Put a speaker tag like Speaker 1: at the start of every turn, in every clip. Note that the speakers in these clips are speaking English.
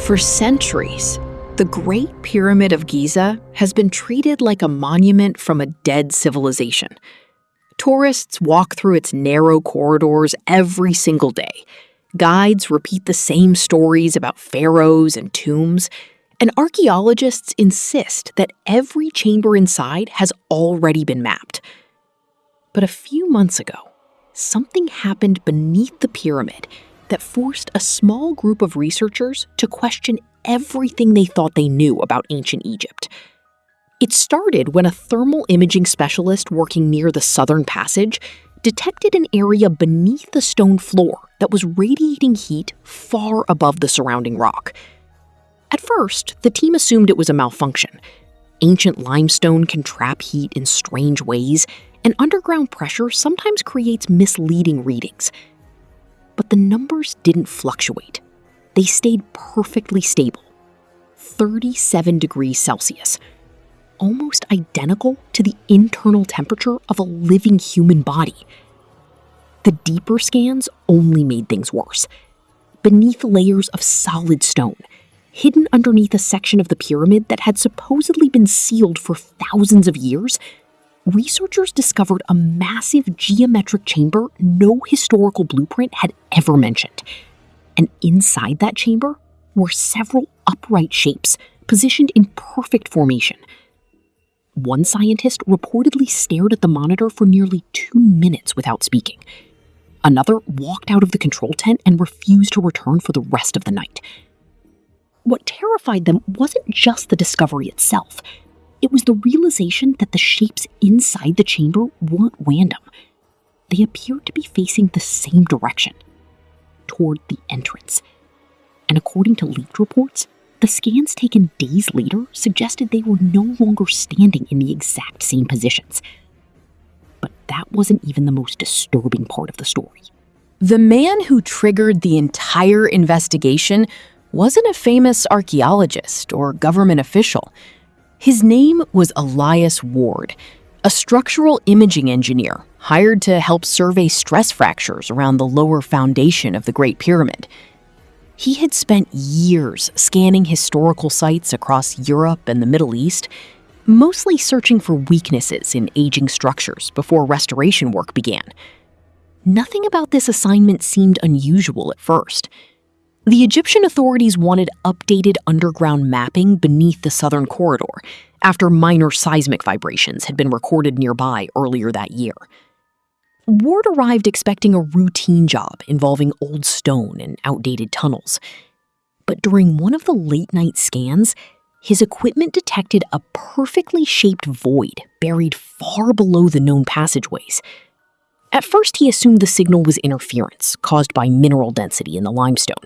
Speaker 1: For centuries, the Great Pyramid of Giza has been treated like a monument from a dead civilization. Tourists walk through its narrow corridors every single day. Guides repeat the same stories about pharaohs and tombs, and archaeologists insist that every chamber inside has already been mapped. But a few months ago, something happened beneath the pyramid that forced a small group of researchers to question everything they thought they knew about ancient Egypt. It started when a thermal imaging specialist working near the southern passage detected an area beneath the stone floor that was radiating heat far above the surrounding rock. At first, the team assumed it was a malfunction. Ancient limestone can trap heat in strange ways, and underground pressure sometimes creates misleading readings. But the numbers didn't fluctuate. They stayed perfectly stable. 37 degrees Celsius, almost identical to the internal temperature of a living human body. The deeper scans only made things worse. Beneath layers of solid stone, hidden underneath a section of the pyramid that had supposedly been sealed for thousands of years, researchers discovered a massive geometric chamber no historical blueprint had ever mentioned. And inside that chamber were several upright shapes positioned in perfect formation. One scientist reportedly stared at the monitor for nearly 2 minutes without speaking. Another walked out of the control tent and refused to return for the rest of the night. What terrified them wasn't just the discovery itself. It was the realization that the shapes inside the chamber weren't random. They appeared to be facing the same direction, toward the entrance. And according to leaked reports, the scans taken days later suggested they were no longer standing in the exact same positions. But that wasn't even the most disturbing part of the story.
Speaker 2: The man who triggered the entire investigation wasn't a famous archaeologist or government official. His name was Elias Ward, a structural imaging engineer hired to help survey stress fractures around the lower foundation of the Great Pyramid. He had spent years scanning historical sites across Europe and the Middle East, mostly searching for weaknesses in aging structures before restoration work began. Nothing about this assignment seemed unusual at first. The Egyptian authorities wanted updated underground mapping beneath the southern corridor after minor seismic vibrations had been recorded nearby earlier that year. Ward arrived expecting a routine job involving old stone and outdated tunnels. But during one of the late-night scans, his equipment detected a perfectly shaped void buried far below the known passageways. At first, he assumed the signal was interference caused by mineral density in the limestone.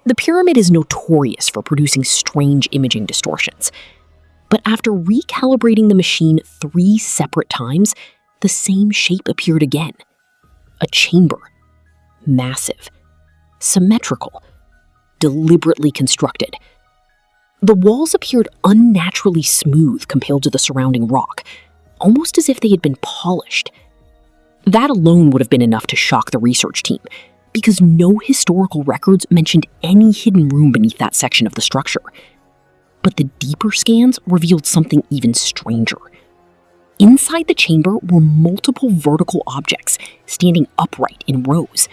Speaker 2: The pyramid is notorious for producing strange imaging distortions. But after recalibrating the machine 3 separate times, the same shape appeared again. A chamber. Massive. Symmetrical. Deliberately constructed. The walls appeared unnaturally smooth compared to the surrounding rock, almost as if they had been polished. That alone would have been enough to shock the research team, because no historical records mentioned any hidden room beneath that section of the structure. But the deeper scans revealed something even stranger. Inside the chamber were multiple vertical objects standing upright in rows.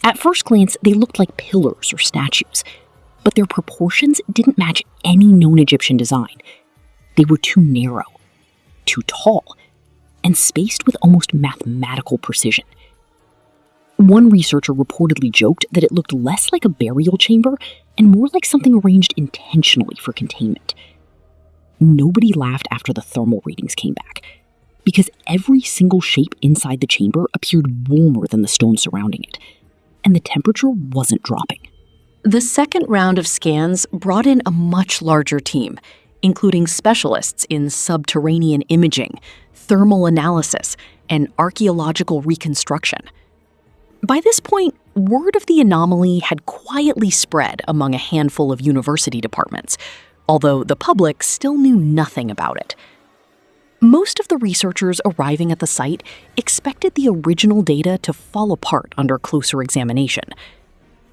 Speaker 2: At first glance, they looked like pillars or statues, but their proportions didn't match any known Egyptian design. They were too narrow, too tall, and spaced with almost mathematical precision. One researcher reportedly joked that it looked less like a burial chamber and more like something arranged intentionally for containment. Nobody laughed after the thermal readings came back, because every single shape inside the chamber appeared warmer than the stone surrounding it, and the temperature wasn't dropping. The second round of scans brought in a much larger team, including specialists in subterranean imaging, thermal analysis, and archaeological reconstruction. By this point, word of the anomaly had quietly spread among a handful of university departments, although the public still knew nothing about it. Most of the researchers arriving at the site expected the original data to fall apart under closer examination.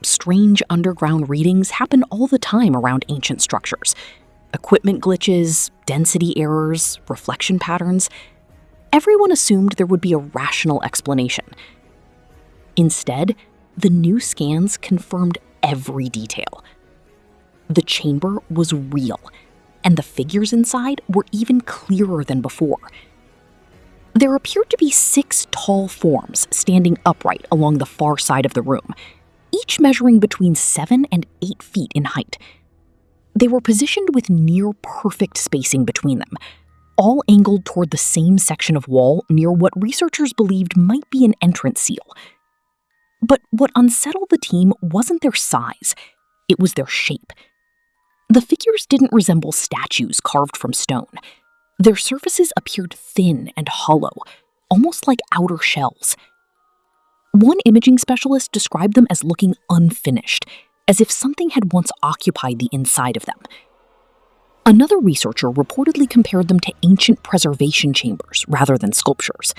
Speaker 2: Strange underground readings happen all the time around ancient structures. Equipment glitches, density errors, reflection patterns. Everyone assumed there would be a rational explanation. Instead, the new scans confirmed every detail. The chamber was real, and the figures inside were even clearer than before. There appeared to be 6 tall forms standing upright along the far side of the room, each measuring between 7 and 8 feet in height. They were positioned with near-perfect spacing between them, all angled toward the same section of wall near what researchers believed might be an entrance seal. But what unsettled the team wasn't their size, it was their shape. The figures didn't resemble statues carved from stone. Their surfaces appeared thin and hollow, almost like outer shells. One imaging specialist described them as looking unfinished, as if something had once occupied the inside of them. Another researcher reportedly compared them to ancient preservation chambers rather than sculptures.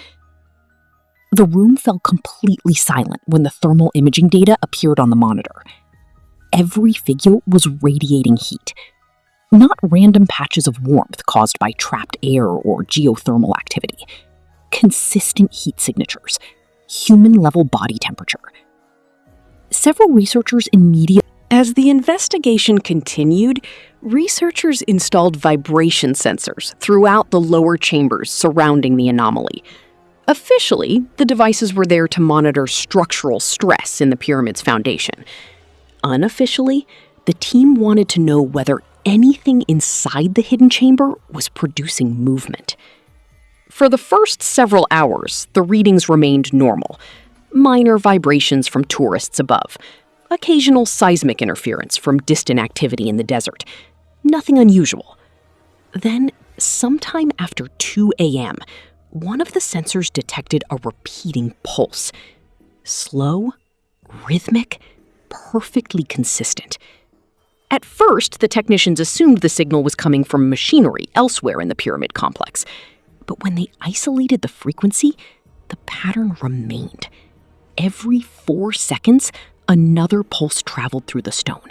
Speaker 2: The room fell completely silent when the thermal imaging data appeared on the monitor. Every figure was radiating heat, not random patches of warmth caused by trapped air or geothermal activity. Consistent heat signatures, human-level body temperature. Several researchers immediately...
Speaker 1: As the investigation continued, researchers installed vibration sensors throughout the lower chambers surrounding the anomaly. Officially, the devices were there to monitor structural stress in the pyramid's foundation. Unofficially, the team wanted to know whether anything inside the hidden chamber was producing movement. For the first several hours, the readings remained normal. Minor vibrations from tourists above, occasional seismic interference from distant activity in the desert. Nothing unusual. Then, sometime after 2 a.m., one of the sensors detected a repeating pulse. Slow, rhythmic, perfectly consistent. At first, the technicians assumed the signal was coming from machinery elsewhere in the pyramid complex. But when they isolated the frequency, the pattern remained. Every 4 seconds, another pulse traveled through the stone.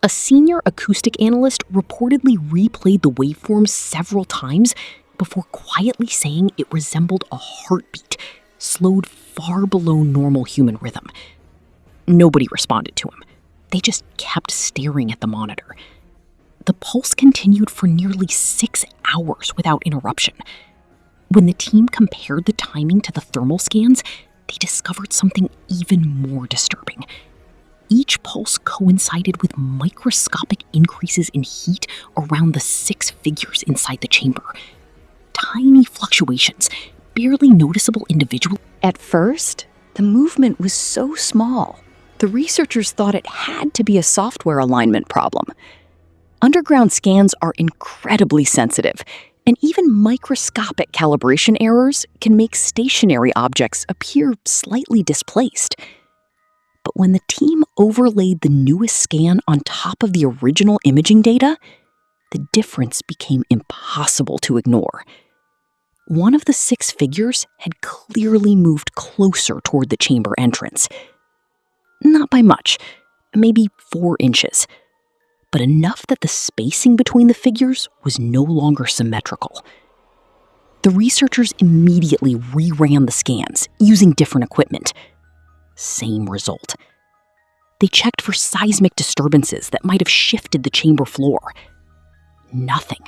Speaker 1: A senior acoustic analyst reportedly replayed the waveform several times before quietly saying it resembled a heartbeat, slowed far below normal human rhythm. Nobody responded to him. They just kept staring at the monitor. The pulse continued for nearly 6 hours without interruption. When the team compared the timing to the thermal scans, they discovered something even more disturbing. Each pulse coincided with microscopic increases in heat around the 6 figures inside the chamber. Tiny fluctuations, barely noticeable individually.
Speaker 3: At first, the movement was so small, the researchers thought it had to be a software alignment problem. Underground scans are incredibly sensitive, and even microscopic calibration errors can make stationary objects appear slightly displaced. But when the team overlaid the newest scan on top of the original imaging data, the difference became impossible to ignore. One of the 6 figures had clearly moved closer toward the chamber entrance. Not by much, maybe 4 inches, but enough that the spacing between the figures was no longer symmetrical. The researchers immediately reran the scans using different equipment. Same result. They checked for seismic disturbances that might have shifted the chamber floor. Nothing.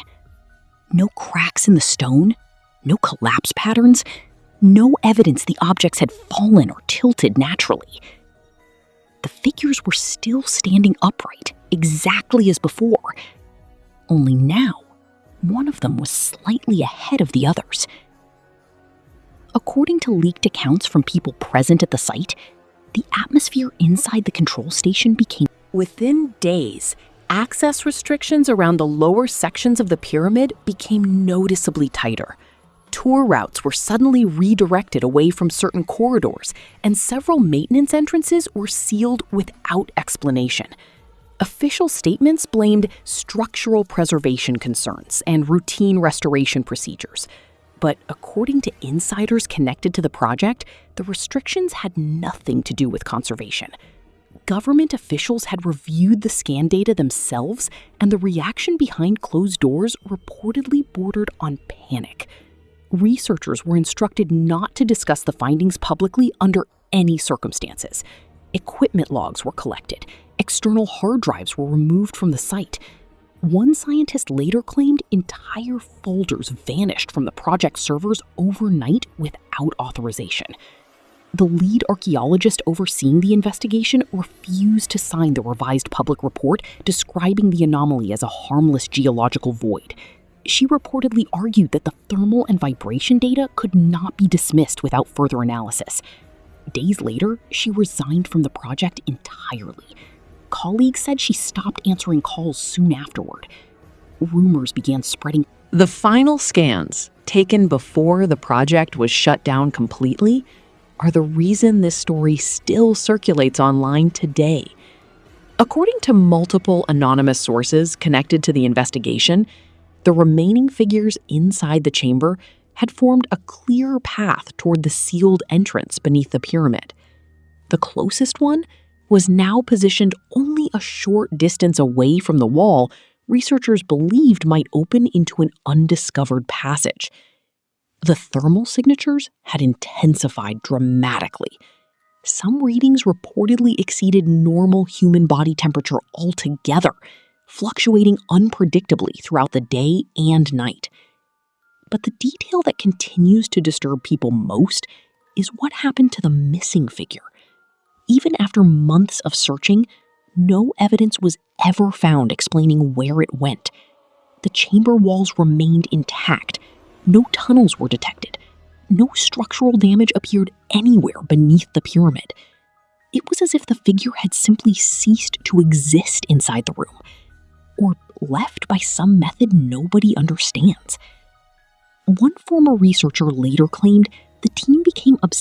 Speaker 3: No cracks in the stone, no collapse patterns, no evidence the objects had fallen or tilted naturally. The figures were still standing upright, exactly as before. Only now, one of them was slightly ahead of the others. According to leaked accounts from people present at the site, the atmosphere inside the control station became...
Speaker 2: Within days, access restrictions around the lower sections of the pyramid became noticeably tighter. Tour routes were suddenly redirected away from certain corridors, and several maintenance entrances were sealed without explanation. Official statements blamed structural preservation concerns and routine restoration procedures. But according to insiders connected to the project, the restrictions had nothing to do with conservation. government officials had reviewed the scan data themselves, and the reaction behind closed doors reportedly bordered on panic. Researchers were instructed not to discuss the findings publicly under any circumstances. Equipment logs were collected. External hard drives were removed from the site. One scientist later claimed entire folders vanished from the project servers overnight without authorization. The lead archaeologist overseeing the investigation refused to sign the revised public report describing the anomaly as a harmless geological void. She reportedly argued that the thermal and vibration data could not be dismissed without further analysis. Days later, she resigned from the project entirely. Colleagues said she stopped answering calls soon afterward. Rumors began spreading.
Speaker 1: The final scans, taken before the project was shut down completely, are the reason this story still circulates online today. According to multiple anonymous sources connected to the investigation, the remaining figures inside the chamber had formed a clear path toward the sealed entrance beneath the pyramid. The closest one was now positioned only a short distance away from the wall researchers believed might open into an undiscovered passage. The thermal signatures had intensified dramatically. Some readings reportedly exceeded normal human body temperature altogether, fluctuating unpredictably throughout the day and night. But the detail that continues to disturb people most is what happened to the missing figure. Even after months of searching, no evidence was ever found explaining where it went. The chamber walls remained intact. No tunnels were detected. No structural damage appeared anywhere beneath the pyramid. It was as if the figure had simply ceased to exist inside the room, or left by some method nobody understands. One former researcher later claimed the team became obsessed